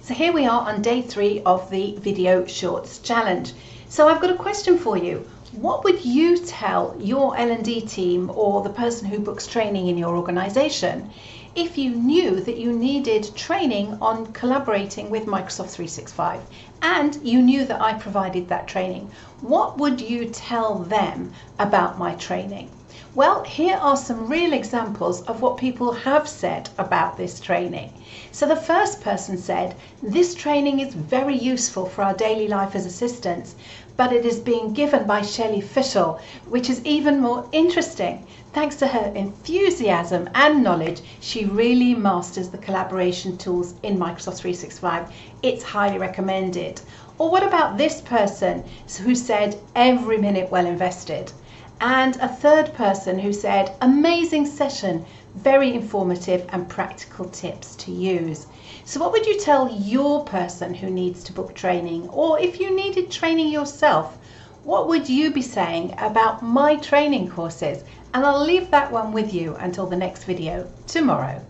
So here we are on day 3 of the video shorts challenge. So I've got a question for you. What would you tell your L&D team or the person who books training in your organization if you knew that you needed training on collaborating with Microsoft 365 and you knew that I provided that training? What would you tell them about my training? Well, here are some real examples of what people have said about this training. So the first person said, this training is very useful for our daily life as assistants, but it is being given by Shelley Fishel, which is even more interesting. Thanks to her enthusiasm and knowledge, she really masters the collaboration tools in Microsoft 365. It's highly recommended. Or what about this person who said, every minute well invested? And a third person who said, amazing session, very informative and practical tips to use. So what would you tell your person who needs to book training? Or if you needed training yourself, what would you be saying about my training courses? And I'll leave that one with you until the next video tomorrow.